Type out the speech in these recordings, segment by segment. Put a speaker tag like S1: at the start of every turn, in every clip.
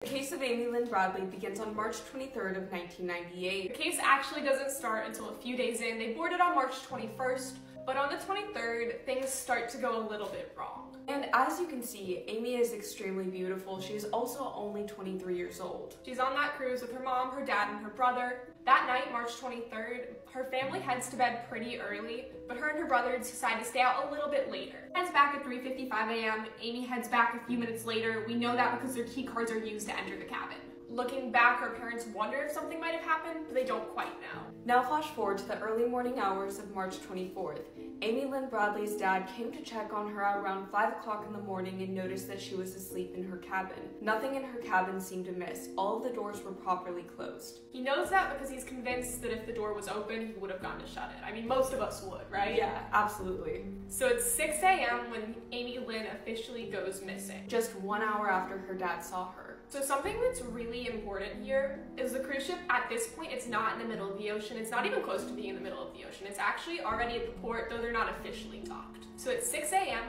S1: The case of Amy Lynn Bradley begins on March 23rd of 1998.
S2: The case actually doesn't start until a few days in. They boarded on March 21st, but on the 23rd, things start to go a little bit wrong.
S1: And as you can see, Amy is extremely beautiful. She is also only 23 years old.
S2: She's on that cruise with her mom, her dad, and her brother. That night, March 23rd, her family heads to bed pretty early, but her and her brother decide to stay out a little bit later. Heads back at 3:55 a.m. Amy heads back a few minutes later. We know that because their key cards are used to enter the cabin. Looking back, our parents wonder if something might have happened, but they don't quite know.
S1: Now flash forward to the early morning hours of March 24th. Amy Lynn Bradley's dad came to check on her at around 5 o'clock in the morning and noticed that she was asleep in her cabin. Nothing in her cabin seemed amiss. All of the doors were properly closed.
S2: He knows that because he's convinced that if the door was open, he would have gone to shut it. I mean, most of us would, right?
S1: Yeah, absolutely.
S2: So it's 6 a.m. when Amy Lynn officially goes missing.
S1: Just 1 hour after her dad saw her.
S2: So something that's really important here is the cruise ship at this point, it's not in the middle of the ocean. It's not even close to being in the middle of the ocean. It's actually already at the port, though they're not officially docked. So at 6 a.m.,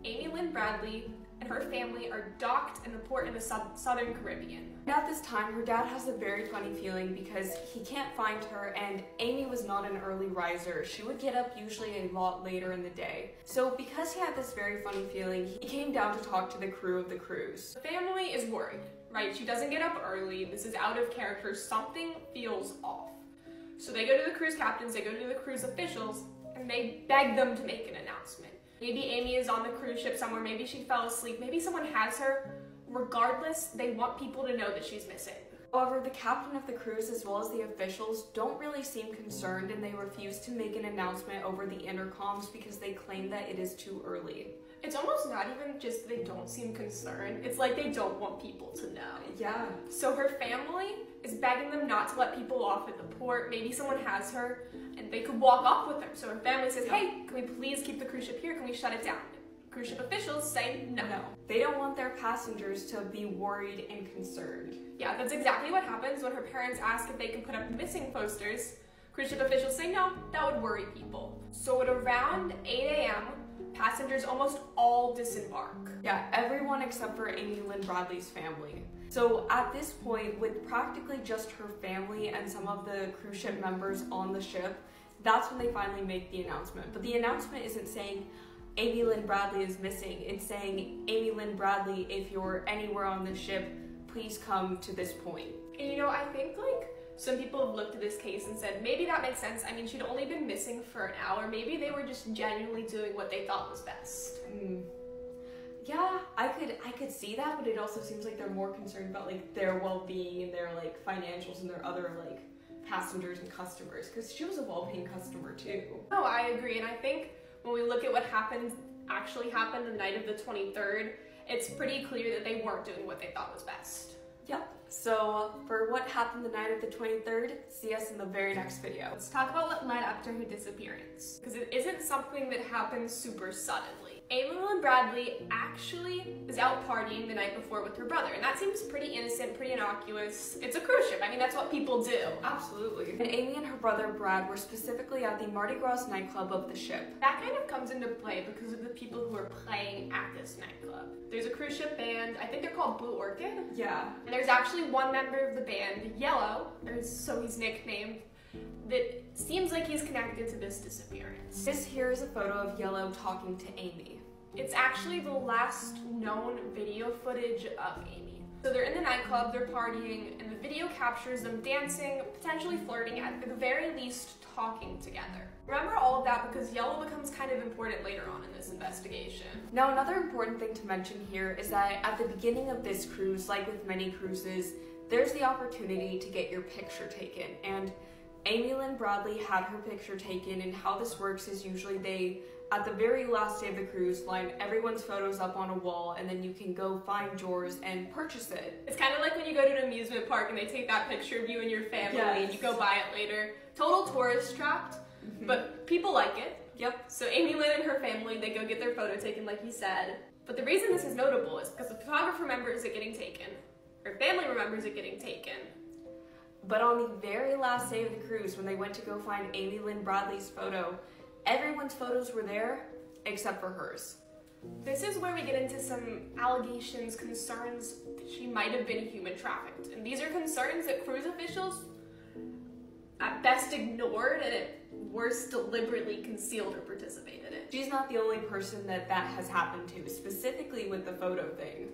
S2: Amy Lynn Bradley and her family are docked in the port in the southern Caribbean.
S1: And at this time, her dad has a very funny feeling because he can't find her, and Amy was not an early riser. She would get up usually a lot later in the day. So because he had this very funny feeling, he came down to talk to the crew of the cruise.
S2: The family is worried, right? She doesn't get up early. This is out of character. Something feels off. So they go to the cruise captains, they go to the cruise officials, and they beg them to make an announcement. Maybe Amy is on the cruise ship somewhere, maybe she fell asleep, maybe someone has her. Regardless, they want people to know that she's missing.
S1: However, the captain of the cruise as well as the officials don't really seem concerned, and they refuse to make an announcement over the intercoms because they claim that it is too early.
S2: It's almost not even just they don't seem concerned, it's like they don't want people to know.
S1: Yeah.
S2: So her family is begging them not to let people off at the port. Maybe someone has her and they could walk off with her. So her family says, hey, can we please keep the cruise ship here? Can we shut it down? Cruise ship officials say no.
S1: They don't want their passengers to be worried and concerned.
S2: Yeah, that's exactly what happens when her parents ask if they can put up missing posters. Cruise ship officials say no, that would worry people. So at around 8 a.m., passengers almost all disembark.
S1: Yeah, everyone except for Amy Lynn Bradley's family. So at this point, with practically just her family and some of the cruise ship members on the ship, that's when they finally make the announcement. But the announcement isn't saying Amy Lynn Bradley is missing. It's saying, Amy Lynn Bradley, if you're anywhere on the ship, please come to this point.
S2: And you know, I think like some people have looked at this case and said, maybe that makes sense. I mean, she'd only been missing for an hour. Maybe they were just genuinely doing what they thought was best.
S1: Yeah, I could see that, but it also seems like they're more concerned about like their well-being and their like financials and their other like passengers and customers, because she was a well-paying customer too.
S2: Oh, I agree. And I think when we look at what actually happened the night of the 23rd, it's pretty clear that they weren't doing what they thought was best.
S1: Yep. So for what happened the night of the 23rd, see us in the very next video.
S2: Let's talk about what led up to her disappearance, because it isn't something that happened super suddenly. Amy Lynn Bradley actually is out partying the night before with her brother, and that seems pretty innocent, pretty innocuous. It's a cruise ship. I mean, that's what people do.
S1: Absolutely. And Amy and her brother Brad were specifically at the Mardi Gras nightclub of the ship.
S2: That kind of comes into play because of the people who are playing at this nightclub. There's a cruise ship band, I think they're called Blue Orchid.
S1: Yeah.
S2: And there's actually one member of the band, Yellow, or so he's nicknamed, that seems like he's connected to this disappearance.
S1: This here is a photo of Yellow talking to Amy.
S2: It's actually the last known video footage of Amy. So they're in the nightclub, they're partying, and the video captures them dancing, potentially flirting, at the very least talking together. Remember all of that because Yellow becomes kind of important later on in this investigation.
S1: Now, another important thing to mention here is that at the beginning of this cruise, like with many cruises, there's the opportunity to get your picture taken. And Amy Lynn Bradley had her picture taken, and how this works is usually they, at the very last day of the cruise, line everyone's photos up on a wall, and then you can go find yours and purchase it.
S2: It's kind of like when you go to an amusement park and they take that picture of you and your family and you go buy it later. Total tourist trapped, but people like it.
S1: Yep.
S2: So Amy Lynn and her family, they go get their photo taken like you said. But the reason this is notable is because the photographer remembers it getting taken. Her family remembers it getting taken.
S1: But on the very last day of the cruise, when they went to go find Amy Lynn Bradley's photo, everyone's photos were there except for hers.
S2: This is where we get into some allegations, concerns that she might have been human trafficked. And these are concerns that cruise officials at best ignored and at worst deliberately concealed or participated in.
S1: She's not the only person that has happened to, specifically with the photo thing.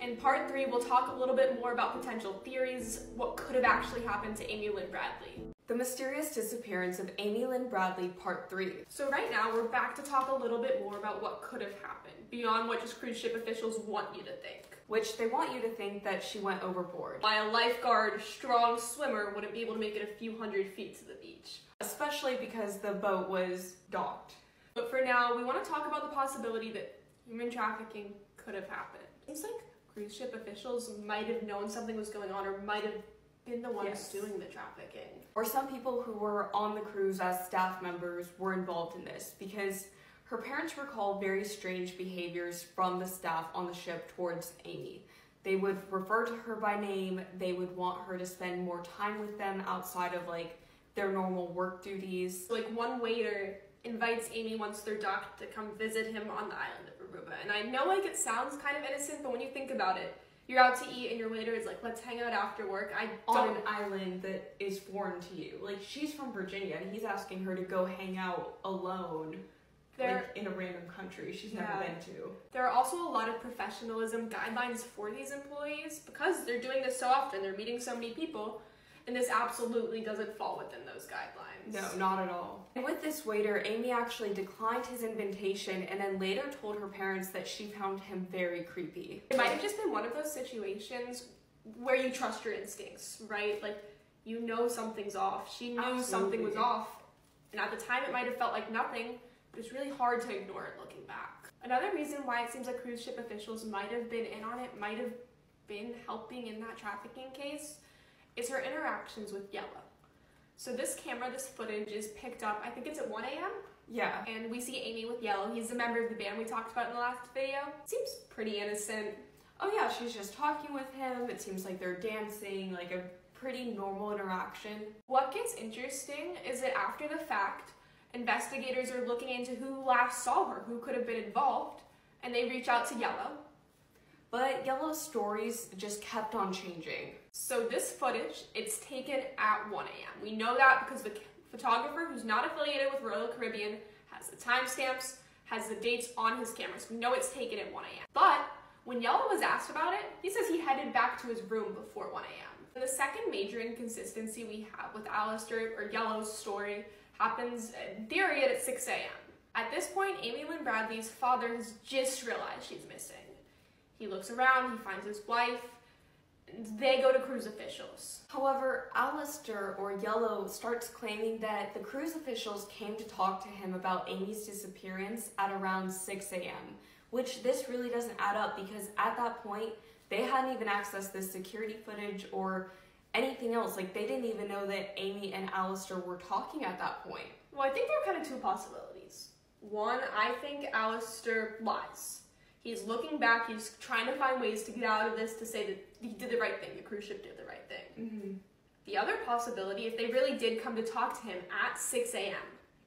S2: In part 3, we'll talk a little bit more about potential theories, what could have actually happened to Amy Lynn Bradley.
S1: The Mysterious Disappearance of Amy Lynn Bradley, Part 3.
S2: So right now, we're back to talk a little bit more about what could have happened, beyond what just cruise ship officials want you to think.
S1: Which they want you to think that she went overboard.
S2: Why a lifeguard, strong swimmer wouldn't be able to make it a few hundred feet to the beach.
S1: Especially because the boat was docked.
S2: But for now, we want to talk about the possibility that human trafficking could have happened. Seems like cruise ship officials might have known something was going on or might have been the ones doing the trafficking.
S1: Or some people who were on the cruise as staff members were involved in this, because her parents recall very strange behaviors from the staff on the ship towards Amy. They would refer to her by name, they would want her to spend more time with them outside of like their normal work duties.
S2: Like one waiter invites Amy once they're docked to come visit him on the island of Aruba. And I know like it sounds kind of innocent, but when you think about it, you're out to eat and your waiter is like, let's hang out after work.
S1: On an island that is foreign to you. Like, she's from Virginia and he's asking her to go hang out alone like, in a random country she's never been to.
S2: There are also a lot of professionalism guidelines for these employees because they're doing this so often, they're meeting so many people, and this absolutely doesn't fall within those guidelines.
S1: No, not at all. And with this waiter, Amy actually declined his invitation and then later told her parents that she found him very creepy.
S2: It might have just been one of those situations where you trust your instincts, right? Like, you know something's off. She knew something was off. And at the time, it might have felt like nothing, but it's really hard to ignore it looking back. Another reason why it seems like cruise ship officials might have been in on it, might have been helping in that trafficking case, is her interactions with Yellow. So this footage is picked up, I think it's at 1 a.m.?
S1: Yeah.
S2: And we see Amy with Yellow. He's a member of the band we talked about in the last video. Seems pretty innocent.
S1: Oh yeah, she's just talking with him. It seems like they're dancing, like a pretty normal interaction.
S2: What gets interesting is that after the fact, investigators are looking into who last saw her, who could have been involved, and they reach out to Yellow.
S1: But Yellow's stories just kept on changing.
S2: So this footage, it's taken at 1 a.m. We know that because the photographer, who's not affiliated with Royal Caribbean, has the timestamps, has the dates on his cameras. We know it's taken at 1 a.m. But when Yellow was asked about it, he says he headed back to his room before 1 a.m. The second major inconsistency we have with Alistair, or Yellow's story, happens in theory at 6 a.m. At this point, Amy Lynn Bradley's father has just realized she's missing. He looks around, he finds his wife, and they go to cruise officials.
S1: However, Alistair, or Yellow, starts claiming that the cruise officials came to talk to him about Amy's disappearance at around 6 a.m., which this really doesn't add up because at that point, they hadn't even accessed the security footage or anything else. Like, they didn't even know that Amy and Alistair were talking at that point.
S2: Well, I think there are kind of two possibilities. One, I think Alistair lies. He's looking back, he's trying to find ways to get out of this to say that he did the right thing, the cruise ship did the right thing.
S1: Mm-hmm.
S2: The other possibility, if they really did come to talk to him at 6 a.m.,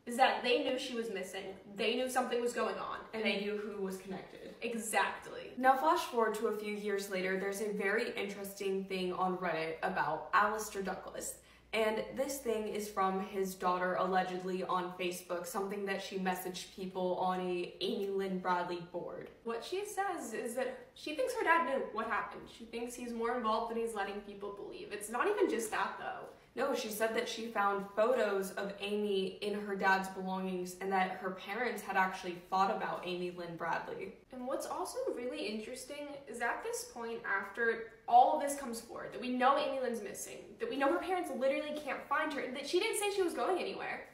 S2: is that they knew she was missing, they knew something was going on,
S1: and they knew who was connected.
S2: Exactly.
S1: Now flash forward to a few years later, there's a very interesting thing on Reddit about Alistair Douglas. And this thing is from his daughter allegedly on Facebook, something that she messaged people on a Amy Lynn Bradley board.
S2: What she says is that she thinks her dad knew what happened. She thinks he's more involved than he's letting people believe. It's not even just that though.
S1: No, she said that she found photos of Amy in her dad's belongings and that her parents had actually thought about Amy Lynn Bradley.
S2: And what's also really interesting is at this point, after all of this comes forward, that we know Amy Lynn's missing, that we know her parents literally can't find her, and that she didn't say she was going anywhere,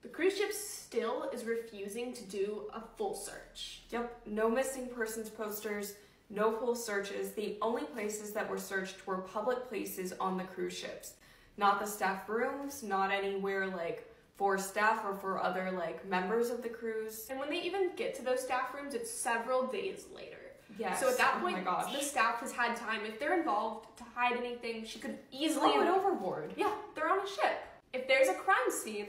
S2: the cruise ship still is refusing to do a full search.
S1: Yep, no missing persons posters, no full searches. The only places that were searched were public places on the cruise ships. Not the staff rooms, not anywhere like for staff or for other like members of the cruise.
S2: And when they even get to those staff rooms, it's several days later.
S1: Yes.
S2: So at that point, the staff has had time, if they're involved, to hide anything. She could easily...
S1: throw it overboard.
S2: Yeah, they're on a ship. If there's a crime scene,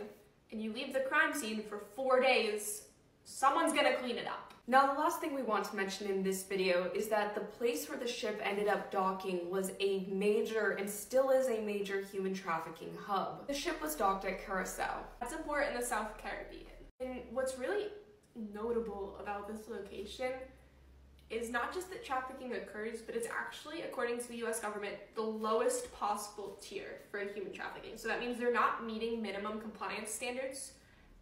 S2: and you leave the crime scene for 4 days, someone's gonna clean it up.
S1: Now, the last thing we want to mention in this video is that the place where the ship ended up docking was a major, and still is a major, human trafficking hub. The ship was docked at Curacao.
S2: That's a port in the South Caribbean. And what's really notable about this location is not just that trafficking occurs, but it's actually, according to the US government, the lowest possible tier for human trafficking. So that means they're not meeting minimum compliance standards,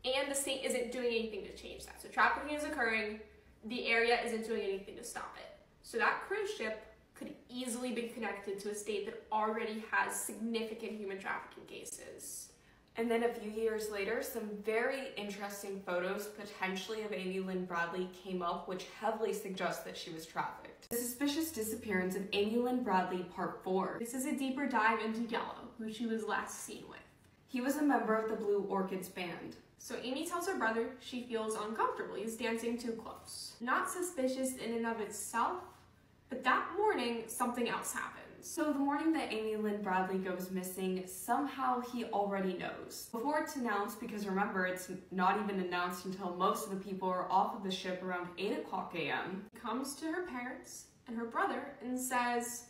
S2: and the state isn't doing anything to change that. So trafficking is occurring, the area isn't doing anything to stop it. So that cruise ship could easily be connected to a state that already has significant human trafficking cases.
S1: And then a few years later, some very interesting photos, potentially of Amy Lynn Bradley, came up, which heavily suggest that she was trafficked. The Suspicious Disappearance of Amy Lynn Bradley, Part 4.
S2: This is a deeper dive into Yellow, who she was last seen with.
S1: He was a member of the Blue Orchids band.
S2: So Amy tells her brother she feels uncomfortable. He's dancing too close. Not suspicious in and of itself, but that morning, something else happens.
S1: So the morning that Amy Lynn Bradley goes missing, somehow he already knows. Before it's announced, because remember, it's not even announced until most of the people are off of the ship around 8 o'clock a.m.
S2: Comes to her parents and her brother and says,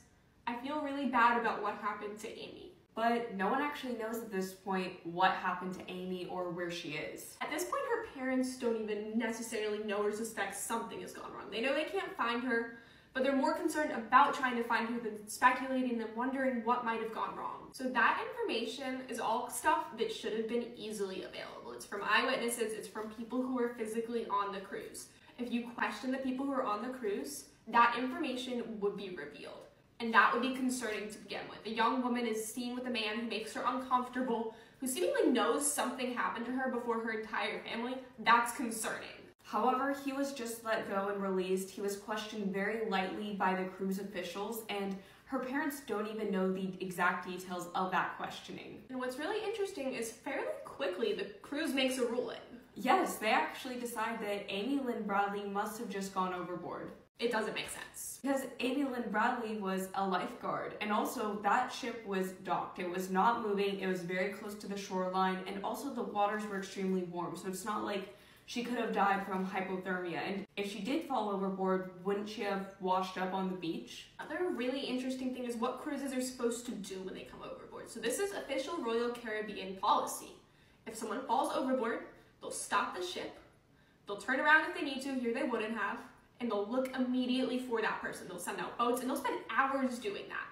S2: I feel really bad about what happened to Amy.
S1: But no one actually knows at this point what happened to Amy or where she is.
S2: At this point, her parents don't even necessarily know or suspect something has gone wrong. They know they can't find her, but they're more concerned about trying to find her than speculating and wondering what might have gone wrong. So that information is all stuff that should have been easily available. It's from eyewitnesses, it's from people who were physically on the cruise. If you question the people who are on the cruise, that information would be revealed. And that would be concerning to begin with. A young woman is seen with a man who makes her uncomfortable, who seemingly knows something happened to her before her entire family. That's concerning.
S1: However, he was just let go and released. He was questioned very lightly by the cruise officials, and her parents don't even know the exact details of that questioning.
S2: And what's really interesting is fairly quickly the cruise makes a ruling.
S1: Yes, they actually decide that Amy Lynn Bradley must have just gone overboard.
S2: It doesn't make sense.
S1: Because Amy Lynn Bradley was a lifeguard, and also that ship was docked. It was not moving, it was very close to the shoreline, and also the waters were extremely warm, so it's not like she could have died from hypothermia. And if she did fall overboard, wouldn't she have washed up on the beach?
S2: Another really interesting thing is what cruises are supposed to do when they come overboard. So this is official Royal Caribbean policy. If someone falls overboard, they'll stop the ship, they'll turn around if they need to, here they wouldn't have, and they'll look immediately for that person. They'll send out boats, and they'll spend hours doing that.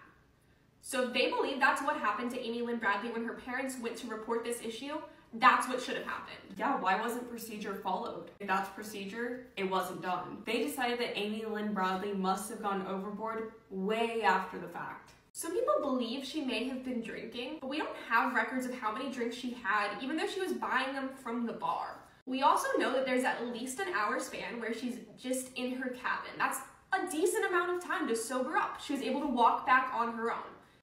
S2: So if they believe that's what happened to Amy Lynn Bradley when her parents went to report this issue, that's what should have happened.
S1: Yeah, why wasn't procedure followed? If that's procedure, it wasn't done. They decided that Amy Lynn Bradley must have gone overboard way after the fact.
S2: Some people believe she may have been drinking, but we don't have records of how many drinks she had, even though she was buying them from the bar. We also know that there's at least an hour span where she's just in her cabin. That's a decent amount of time to sober up. She was able to walk back on her own.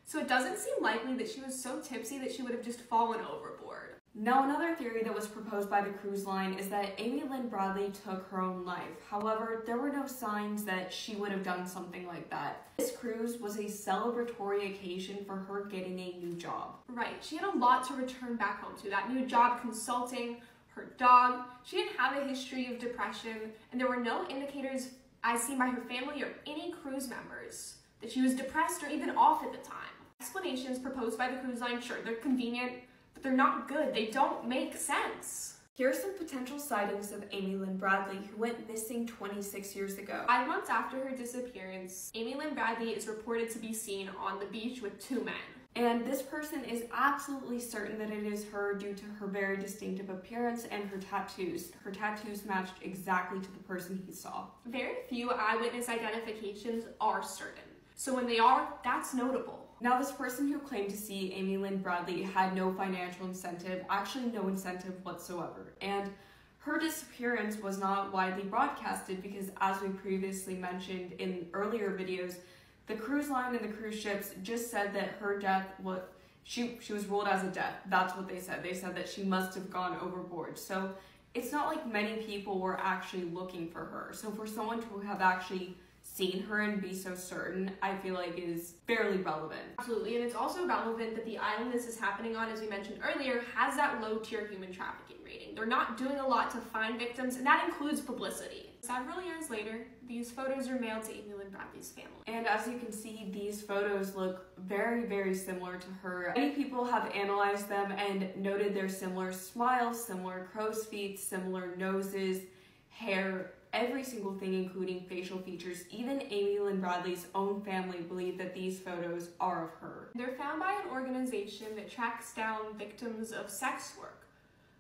S2: So it doesn't seem likely that she was so tipsy that she would have just fallen overboard.
S1: Now, another theory that was proposed by the cruise line is that Amy Lynn Bradley took her own life. However, there were no signs that she would have done something like that. This cruise was a celebratory occasion for her getting a new job.
S2: Right, she had a lot to return back home to. That new job, consulting, her dog. She didn't have a history of depression, and there were no indicators as seen by her family or any cruise members that she was depressed or even off at the time. Explanations proposed by the cruise line, sure, they're convenient, but they're not good. They don't make sense.
S1: Here are some potential sightings of Amy Lynn Bradley, who went missing 26 years ago.
S2: 5 months after her disappearance, Amy Lynn Bradley is reported to be seen on the beach with 2 men.
S1: And this person is absolutely certain that it is her due to her very distinctive appearance and her tattoos. Her tattoos matched exactly to the person he saw.
S2: Very few eyewitness identifications are certain. So when they are, that's notable.
S1: Now, this person who claimed to see Amy Lynn Bradley had no financial incentive, actually no incentive whatsoever. And her disappearance was not widely broadcasted because, as we previously mentioned in earlier videos, the cruise line and the cruise ships just said that her death was, she was ruled as a death. That's what they said. They said that she must have gone overboard. So it's not like many people were actually looking for her. So for someone to have actually seen her and be so certain, I feel like is fairly relevant.
S2: Absolutely, and it's also relevant that the island this is happening on, as we mentioned earlier, has that low-tier human trafficking rating. They're not doing a lot to find victims, and that includes publicity. Several years later, these photos are mailed to Amy Lynn Bradley's family.
S1: And as you can see, these photos look very, very similar to her. Many people have analyzed them and noted their similar smiles, similar crow's feet, similar noses, hair, every single thing, including facial features. Even Amy Lynn Bradley's own family believe that these photos are of her.
S2: They're found by an organization that tracks down victims of sex work.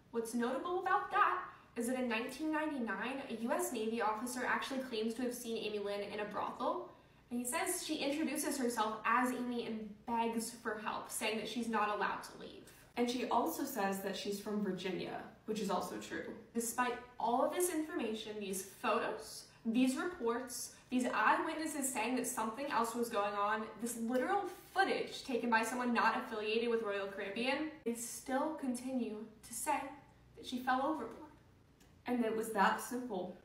S2: What's notable about that is that in 1999, a U.S. Navy officer actually claims to have seen Amy Lynn in a brothel, and he says she introduces herself as Amy and begs for help, saying that she's not allowed to leave.
S1: And she also says that she's from Virginia, which is also true.
S2: Despite all of this information, these photos, these reports, these eyewitnesses saying that something else was going on, this literal footage taken by someone not affiliated with Royal Caribbean, they still continue to say that she fell overboard.
S1: And it was that simple.